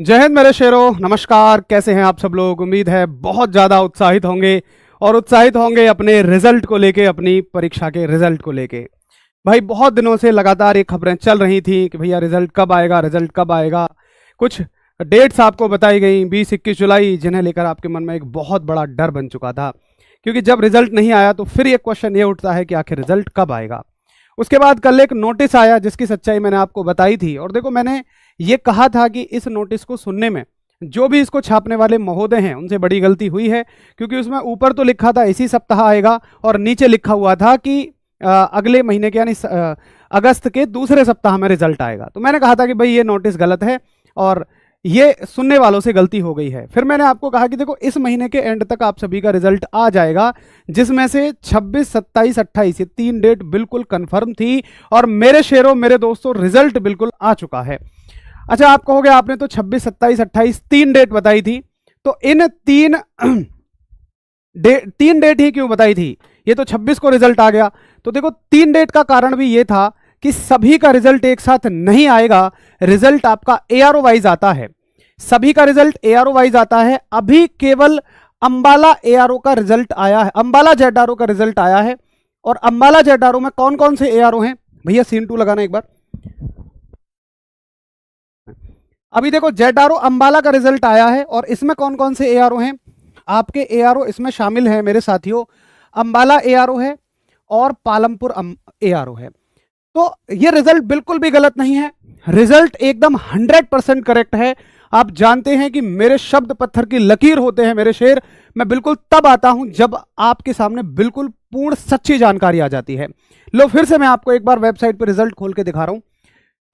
जय हिंद मेरे शेरों, नमस्कार। कैसे हैं आप सब लोग? उम्मीद है बहुत ज़्यादा उत्साहित होंगे और उत्साहित होंगे अपने रिजल्ट को लेके, अपनी परीक्षा के रिजल्ट को लेके। भाई बहुत दिनों से लगातार ये खबरें चल रही थी कि भैया रिजल्ट कब आएगा, रिजल्ट कब आएगा। कुछ डेट्स आपको बताई गई 20-21 जुलाई, जिन्हें लेकर आपके मन में एक बहुत बड़ा डर बन चुका था, क्योंकि जब रिजल्ट नहीं आया तो फिर ये क्वेश्चन ये उठता है कि आखिर रिजल्ट कब आएगा। उसके बाद कल एक नोटिस आया जिसकी सच्चाई मैंने आपको बताई थी, और देखो मैंने ये कहा था कि इस नोटिस को सुनने में जो भी इसको छापने वाले महोदय हैं उनसे बड़ी गलती हुई है, क्योंकि उसमें ऊपर तो लिखा था इसी सप्ताह आएगा और नीचे लिखा हुआ था कि अगले महीने के यानी अगस्त के दूसरे सप्ताह में रिजल्ट आएगा। तो मैंने कहा था कि भाई ये नोटिस गलत है और ये सुनने वालों से गलती हो गई है। फिर मैंने आपको कहा कि देखो इस महीने के एंड तक आप सभी का रिजल्ट आ जाएगा, जिसमें से 26, 27, 28 ये 3 डेट बिल्कुल कंफर्म थी। और मेरे शेरों, मेरे दोस्तों, रिजल्ट बिल्कुल आ चुका है। अच्छा, आप कहोगे आपने तो 26, 27, 28 3 डेट बताई थी, तो इन तीन डेट ही क्यों बताई थी? ये तो 26 को रिजल्ट आ गया। तो देखो 3 डेट का कारण भी ये था कि सभी का रिजल्ट एक साथ नहीं आएगा। रिजल्ट आपका एआरओ वाइज आता है, सभी का रिजल्ट एआरओ वाइज आता है। अभी केवल अंबाला एआरओ का रिजल्ट आया है, अंबाला जेडआरओ का रिजल्ट आया है। और अंबाला जेडआरओ में कौन कौन से एआरओ हैं? भैया सीन 2 लगाना एक बार। अभी देखो जेडआरओ अंबाला का रिजल्ट आया है और इसमें कौन कौन से एआरओ हैं? आपके एआरओ इसमें शामिल है मेरे साथियों। अंबाला एआरओ है और पालमपुर एआरओ है। तो ये रिजल्ट बिल्कुल भी गलत नहीं है, रिजल्ट एकदम 100% करेक्ट है। आप जानते हैं कि मेरे शब्द पत्थर की लकीर होते हैं मेरे शेर। मैं बिल्कुल तब आता हूं जब आपके सामने बिल्कुल पूर्ण सच्ची जानकारी आ जाती है। लो फिर से मैं आपको एक बार वेबसाइट पर रिजल्ट खोल के दिखा रहा हूं।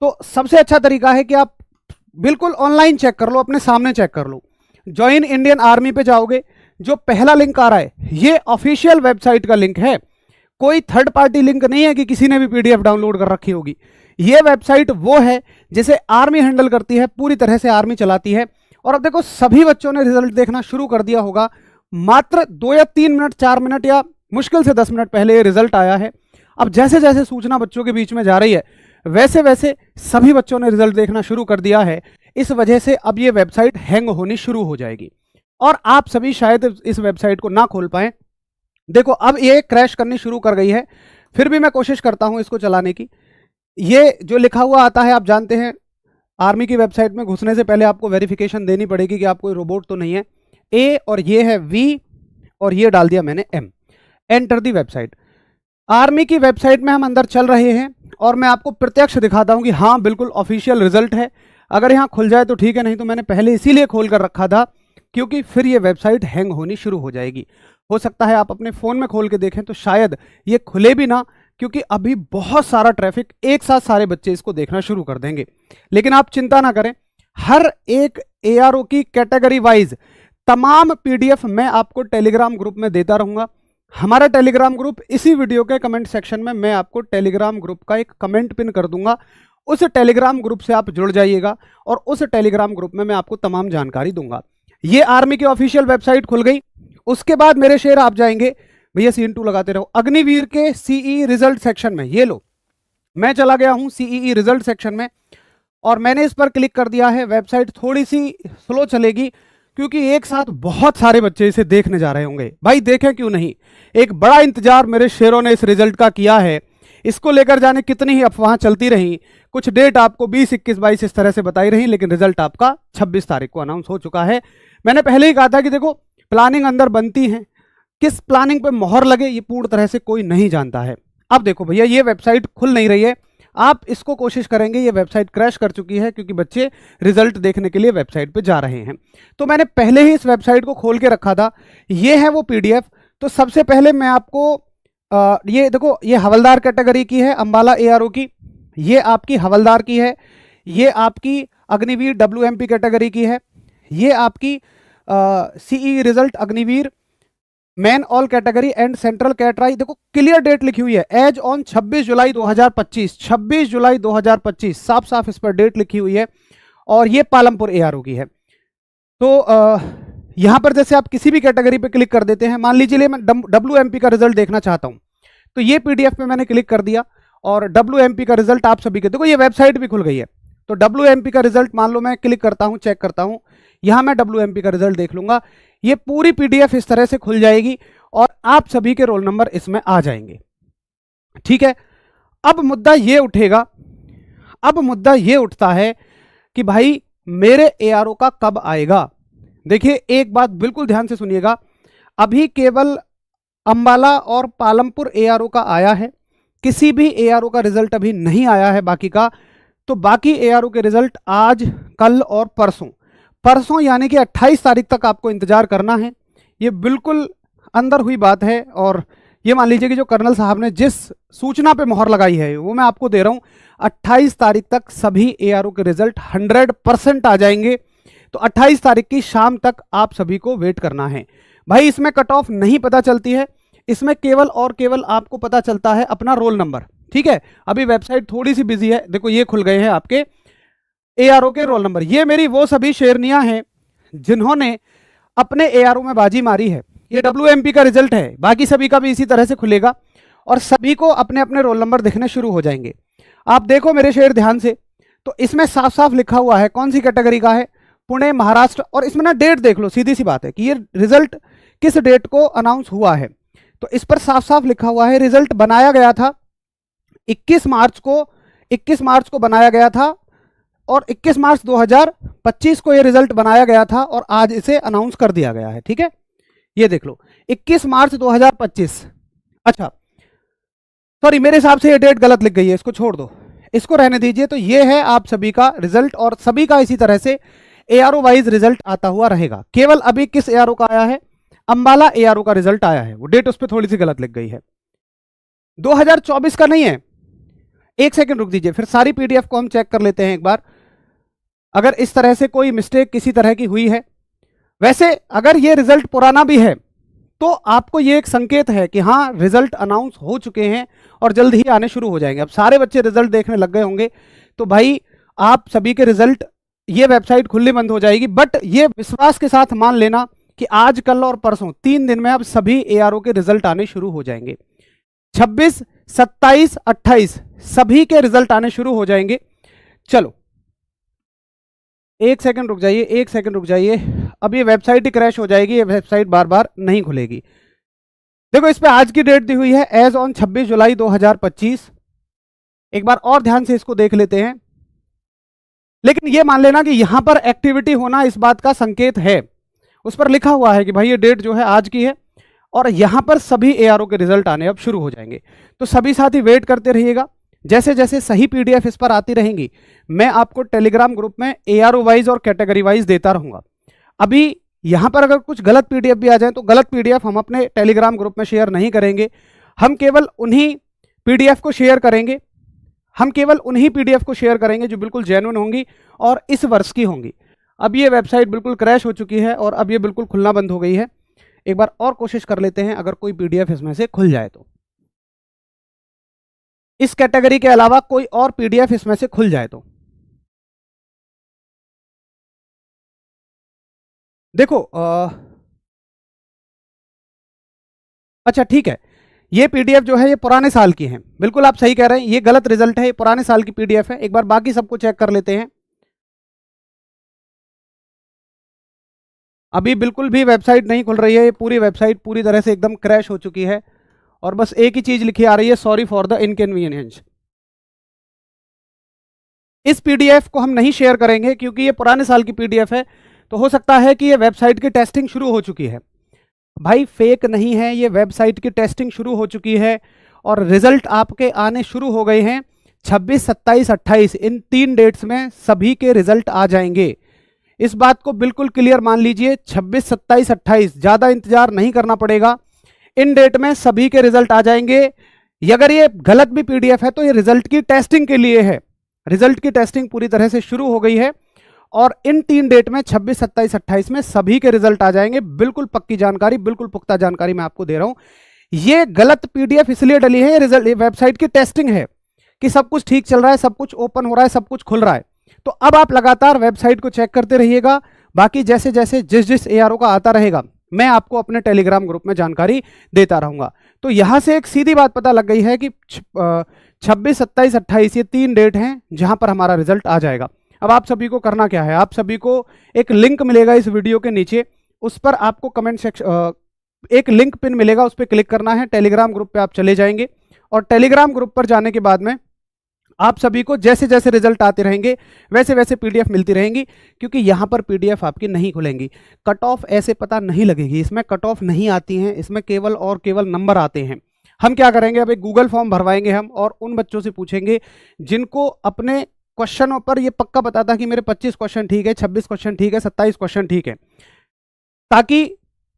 तो सबसे अच्छा तरीका है कि आप बिल्कुल ऑनलाइन चेक कर लो, अपने सामने चेक कर लो। ज्वाइन इंडियन आर्मी पे जाओगे, जो पहला लिंक आ रहा है ये ऑफिशियल वेबसाइट का लिंक है, कोई थर्ड पार्टी लिंक नहीं है कि किसी ने भी पीडीएफ डाउनलोड कर रखी होगी। ये वेबसाइट वो है जिसे आर्मी हैंडल करती है, पूरी तरह से आर्मी चलाती है। और अब देखो सभी बच्चों ने रिजल्ट देखना शुरू कर दिया होगा। मात्र 2 या 3 मिनट, 4 मिनट या मुश्किल से 10 मिनट पहले ये रिजल्ट आया है। अब जैसे जैसे सूचना बच्चों के बीच में जा रही है, वैसे वैसे सभी बच्चों ने रिजल्ट देखना शुरू कर दिया है। इस वजह से अब ये वेबसाइट हैंग होनी शुरू हो जाएगी और आप सभी शायद इस वेबसाइट को ना खोल पाए। देखो अब ये क्रैश करनी शुरू कर गई है, फिर भी मैं कोशिश करता हूं इसको चलाने की। ये जो लिखा हुआ आता है, आप जानते हैं आर्मी की वेबसाइट में घुसने से पहले आपको वेरिफिकेशन देनी पड़ेगी कि आप कोई रोबोट तो नहीं है। ए और ये है वी और ये डाल दिया मैंने एम। Enter the website. आर्मी की वेबसाइट में हम अंदर चल रहे हैं और मैं आपको प्रत्यक्ष दिखाता हूं कि हाँ बिल्कुल ऑफिशियल रिजल्ट है। अगर यहाँ खुल जाए तो ठीक है, नहीं तो मैंने पहले इसीलिए खोल कर रखा था क्योंकि फिर ये वेबसाइट हैंग होनी शुरू हो जाएगी। हो सकता है आप अपने फ़ोन में खोल के देखें तो शायद ये खुले भी ना, क्योंकि अभी बहुत सारा ट्रैफिक, एक साथ सारे बच्चे इसको देखना शुरू कर देंगे। लेकिन आप चिंता ना करें, हर एक एआरओ की कैटेगरी वाइज तमाम पीडीएफ मैं आपको टेलीग्राम ग्रुप में देता रहूँगा। हमारा टेलीग्राम ग्रुप, इसी वीडियो के कमेंट सेक्शन में मैं आपको टेलीग्राम ग्रुप का एक कमेंट पिन कर दूंगा। उस टेलीग्राम ग्रुप से आप जुड़ जाइएगा और उस टेलीग्राम ग्रुप में मैं आपको तमाम जानकारी दूंगा। ये आर्मी की ऑफिशियल वेबसाइट खुल गई। उसके बाद मेरे शेर आप जाएंगे, भैया सीन 2 लगाते रहो, अग्निवीर के सीई रिजल्ट सेक्शन में। ये लो, मैं चला गया हूं सीई रिजल्ट सेक्शन में और मैंने इस पर क्लिक कर दिया है। वेबसाइट थोड़ी सी स्लो चलेगी क्योंकि एक साथ बहुत सारे बच्चे इसे देखने जा रहे होंगे। भाई देखें क्यों नहीं, एक बड़ा इंतजार मेरे शेरों ने इस रिजल्ट का किया है। इसको लेकर जाने कितनी ही अफवाह चलती रही, कुछ डेट आपको 20, 21, 22 इस तरह से बताई रही, लेकिन रिजल्ट आपका 26 तारीख को अनाउंस हो चुका है। मैंने पहले ही कहा था कि देखो प्लानिंग अंदर बनती है, किस प्लानिंग पे मोहर लगे ये पूर्ण तरह से कोई नहीं जानता है। अब देखो भैया ये वेबसाइट खुल नहीं रही है, आप इसको कोशिश करेंगे, ये वेबसाइट क्रैश कर चुकी है क्योंकि बच्चे रिजल्ट देखने के लिए वेबसाइट पे जा रहे हैं। तो मैंने पहले ही इस वेबसाइट को खोल के रखा था, ये है वो पीडीएफ। तो सबसे पहले मैं आपको ये देखो, ये हवलदार कैटेगरी की है अंबाला एआरओ की, ये आपकी हवलदार की है, ये आपकी अग्निवीर डब्ल्यूएमपी कैटेगरी की है, ये आपकी CE result Agniveer man all category and central category. देखो क्लियर डेट लिखी हुई है, एज ऑन 26 जुलाई 2025, 26 जुलाई 2025 साफ साफ इस पर डेट लिखी हुई है। और ये पालमपुर एआरओ की है। तो यहां पर जैसे आप किसी भी कैटेगरी पे क्लिक कर देते हैं, मान लीजिए मैं डब्ल्यूएमपी का रिजल्ट देखना चाहता हूं, तो ये पीडीएफ पे मैंने क्लिक कर दिया और डब्ल्यूएमपी का रिजल्ट आप सभी के, देखो ये वेबसाइट भी खुल गई है। तो WMP का रिजल्ट मान लो मैं क्लिक करता हूं, चेक करता हूं, यहां मैं WMP का रिजल्ट देख लूंगा। ये पूरी PDF इस तरह से खुल जाएगी और आप सभी के रोल नंबर इसमें आ जाएंगे। ठीक है, अब मुद्दा ये उठेगा, अब मुद्दा ये उठता है कि भाई मेरे ARO का कब आएगा। देखिए एक बात बिल्कुल ध्यान से सुनिएगा, अभी केवल अंबाला और पालमपुर ARO का आया है, किसी भी ARO का रिजल्ट अभी नहीं आया है बाकी का। तो बाकी ARO के रिजल्ट आज, कल और परसों यानी कि 28 तारीख तक आपको इंतजार करना है। ये बिल्कुल अंदर हुई बात है और ये मान लीजिए कि जो कर्नल साहब ने जिस सूचना पे मोहर लगाई है वो मैं आपको दे रहा हूं, 28 तारीख तक सभी ARO के रिजल्ट 100% आ जाएंगे। तो 28 तारीख की शाम तक आप सभी को वेट करना है। भाई इसमें कट ऑफ नहीं पता चलती है, इसमें केवल और केवल आपको पता चलता है अपना रोल नंबर। ठीक है, अभी वेबसाइट थोड़ी सी बिजी है, देखो ये खुल गए हैं आपके ARO के रोल नंबर। ये मेरी वो सभी शेरनियां हैं जिन्होंने अपने ARO में बाजी मारी है। ये WMP का रिजल्ट है, बाकी सभी का भी इसी तरह से खुलेगा और सभी को अपने अपने रोल नंबर दिखने शुरू हो जाएंगे। आप देखो मेरे शेर ध्यान से, तो इसमें साफ साफ लिखा हुआ है कौन सी कैटेगरी का है, पुणे महाराष्ट्र, और इसमें ना डेट देख लो, सीधी सी बात है कि ये रिजल्ट किस डेट को अनाउंस हुआ है। तो इस पर साफ साफ लिखा हुआ है रिजल्ट बनाया गया था 21 मार्च को बनाया गया था और 21 मार्च 2025 को ये रिजल्ट बनाया गया था और आज इसे अनाउंस कर दिया गया है। ठीक है, ये देख लो 21 मार्च 2025। अच्छा सॉरी, मेरे हिसाब से ये डेट गलत लिख गई है, इसको छोड़ दो, इसको रहने दीजिए। तो ये है आप सभी का रिजल्ट और सभी का इसी तरह से ARO वाइज रिजल्ट आता हुआ रहेगा। केवल अभी किस ARO का आया है, अंबाला ARO का रिजल्ट आया है, वो डेट उस पर थोड़ी सी गलत लिख गई है, 2024 का नहीं है। एक सेकंड रुक दीजिए, फिर सारी PDF को हम चेक कर लेते हैं एक बार, अगर इस तरह से कोई मिस्टेक किसी तरह की हुई है। वैसे अगर ये रिजल्ट पुराना भी है तो आपको ये एक संकेत है कि हाँ रिजल्ट अनाउंस हो चुके हैं और जल्द ही आने शुरू हो जाएंगे। अब सारे बच्चे रिजल्ट देखने लग गए होंगे, तो भाई आप सभी के रिजल्ट, ये वेबसाइट खुलनी बंद हो जाएगी, बट ये विश्वास के साथ मान लेना कि आज, कल और परसों 3 दिन में अब सभी ARO के रिजल्ट आने शुरू हो जाएंगे। 26, 27, 28 सभी के रिजल्ट आने शुरू हो जाएंगे। चलो एक सेकंड रुक जाइए, एक सेकंड रुक जाइए, अब ये वेबसाइट ही क्रैश हो जाएगी, ये वेबसाइट बार बार नहीं खुलेगी। देखो इस पे आज की डेट दी हुई है एज ऑन 26 जुलाई 2025। एक बार और ध्यान से इसको देख लेते हैं, लेकिन ये मान लेना कि यहां पर एक्टिविटी होना इस बात का संकेत है, उस पर लिखा हुआ है कि भाई ये डेट जो है आज की है और यहां पर सभी ARO के रिजल्ट आने अब शुरू हो जाएंगे। तो सभी साथी वेट करते रहिएगा, जैसे जैसे सही PDF इस पर आती रहेंगी मैं आपको टेलीग्राम ग्रुप में ARO वाइज और कैटेगरी वाइज देता रहूंगा। अभी यहां पर अगर कुछ गलत PDF भी आ जाए तो गलत PDF हम अपने टेलीग्राम ग्रुप में शेयर नहीं करेंगे, हम केवल उन्हीं PDF को शेयर करेंगे, हम केवल उन्हीं PDF को शेयर करेंगे जो बिल्कुल जेन्युइन होंगी और इस वर्ष की होंगी। अब ये वेबसाइट बिल्कुल क्रैश हो चुकी है और अब ये बिल्कुल खुलना बंद हो गई है। एक बार और कोशिश कर लेते हैं, अगर कोई PDF इसमें से खुल जाए तो, इस कैटेगरी के अलावा कोई और PDF इसमें से खुल जाए तो। देखो अच्छा ठीक है, ये PDF जो है ये पुराने साल की है, बिल्कुल आप सही कह रहे हैं, ये गलत रिजल्ट है, ये पुराने साल की PDF है। एक बार बाकी सबको चेक कर लेते हैं। अभी बिल्कुल भी वेबसाइट नहीं खुल रही है, ये पूरी वेबसाइट पूरी तरह से एकदम क्रैश हो चुकी है और बस एक ही चीज लिखी आ रही है, सॉरी फॉर द इनकन्वीनियंस। इस PDF को हम नहीं शेयर करेंगे क्योंकि ये पुराने साल की PDF है, तो हो सकता है कि ये वेबसाइट की टेस्टिंग शुरू हो चुकी है। भाई फेक नहीं है, ये वेबसाइट की टेस्टिंग शुरू हो चुकी है और रिजल्ट आपके आने शुरू हो गए हैं। 26, 27, 28 इन 3 डेट्स में सभी के रिजल्ट आ जाएंगे, इस बात को बिल्कुल क्लियर मान लीजिए। 26, 27, 28 ज़्यादा इंतजार नहीं करना पड़ेगा, इन डेट में सभी के रिजल्ट आ जाएंगे। अगर ये गलत भी PDF है तो ये रिजल्ट की टेस्टिंग के लिए है, रिजल्ट की टेस्टिंग पूरी तरह से शुरू हो गई है और इन 3 डेट में 26, 27, 28 में सभी के रिजल्ट आ जाएंगे। बिल्कुल पक्की जानकारी, बिल्कुल पुख्ता जानकारी मैं आपको दे रहा हूं। ये गलत PDF इसलिए डली है, ये रिजल्ट, ये वेबसाइट की टेस्टिंग है कि सब कुछ ठीक चल रहा है, सब कुछ ओपन हो रहा है, सब कुछ खुल रहा है। तो अब आप लगातार वेबसाइट को चेक करते रहिएगा, बाकी जैसे जैसे जिस ARO का आता रहेगा मैं आपको अपने टेलीग्राम ग्रुप में जानकारी देता रहूंगा। तो यहां से एक सीधी बात पता लग गई है कि 26, 27, 28 ये 3 डेट हैं जहां पर हमारा रिजल्ट आ जाएगा। अब आप सभी को करना क्या है, आप सभी को एक लिंक मिलेगा इस वीडियो के नीचे, उस पर आपको कमेंट सेक्शन एक लिंक पिन मिलेगा, उस पर क्लिक करना है। टेलीग्राम ग्रुप पे आप चले जाएंगे और टेलीग्राम ग्रुप पर जाने के बाद में आप सभी को जैसे जैसे रिजल्ट आते रहेंगे वैसे वैसे पीडीएफ मिलती रहेंगी, क्योंकि यहाँ पर पीडीएफ आपकी नहीं खुलेंगी। कट ऑफ ऐसे पता नहीं लगेगी, इसमें कट ऑफ नहीं आती हैं, इसमें केवल और केवल नंबर आते हैं। हम क्या करेंगे, अब एक गूगल फॉर्म भरवाएंगे हम और उन बच्चों से पूछेंगे जिनको अपने क्वेश्चनों पर ये पक्का पता था कि मेरे 25 क्वेश्चन ठीक है, 26 क्वेश्चन ठीक है, 27 क्वेश्चन ठीक है, ताकि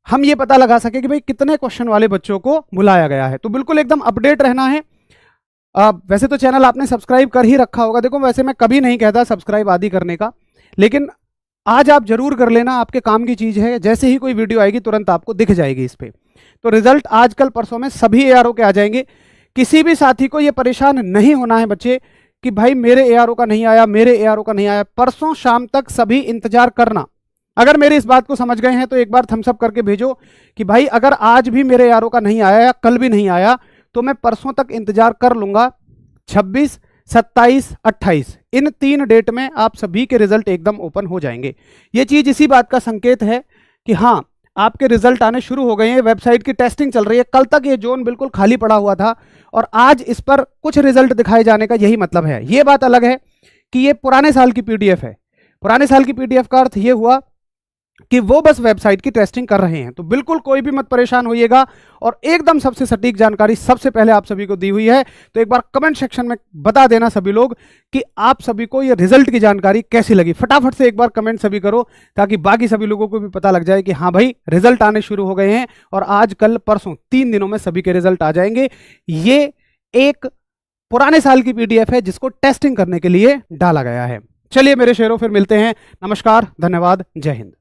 हम ये पता लगा सके कि भाई कितने क्वेश्चन वाले बच्चों को बुलाया गया है। तो बिल्कुल एकदम अपडेट रहना है। वैसे तो चैनल आपने सब्सक्राइब कर ही रखा होगा, देखो वैसे मैं कभी नहीं कहता सब्सक्राइब आदि करने का, लेकिन आज आप जरूर कर लेना, आपके काम की चीज़ है। जैसे ही कोई वीडियो आएगी तुरंत आपको दिख जाएगी इस पर। तो रिजल्ट आज कल परसों में सभी एआरओ के आ जाएंगे। किसी भी साथी को ये परेशान नहीं होना है बच्चे कि भाई मेरे एआरओ का नहीं आया, मेरे एआरओ का नहीं आया। परसों शाम तक सभी इंतजार करना। अगर मेरी इस बात को समझ गए हैं तो एक बार थम्स अप करके भेजो कि भाई अगर आज भी मेरे एआरओ का नहीं आया या कल भी नहीं आया तो मैं परसों तक इंतजार कर लूंगा। 26, 27, 28 इन 3 डेट में आप सभी के रिजल्ट एकदम ओपन हो जाएंगे। ये चीज इसी बात का संकेत है कि हाँ आपके रिजल्ट आने शुरू हो गए हैं। वेबसाइट की टेस्टिंग चल रही है। कल तक ये जोन बिल्कुल खाली पड़ा हुआ था और आज इस पर कुछ रिजल्ट दिखाए जाने का यही मतलब है। ये बात अलग है कि ये पुराने साल की पीडीएफ है। पुराने साल की पीडीएफ का अर्थ ये हुआ कि वो बस वेबसाइट की टेस्टिंग कर रहे हैं। तो बिल्कुल कोई भी मत परेशान होइएगा और एकदम सबसे सटीक जानकारी सबसे पहले आप सभी को दी हुई है। तो एक बार कमेंट सेक्शन में बता देना सभी लोग कि आप सभी को ये रिजल्ट की जानकारी कैसी लगी। फटाफट से एक बार कमेंट सभी करो ताकि बाकी सभी लोगों को भी पता लग जाए कि हाँ भाई रिजल्ट आने शुरू हो गए हैं और आज कल परसों 3 दिनों में सभी के रिजल्ट आ जाएंगे। ये एक पुराने साल की पीडीएफ है जिसको टेस्टिंग करने के लिए डाला गया है। चलिए मेरे शेरों, फिर मिलते हैं। नमस्कार, धन्यवाद, जय हिंद।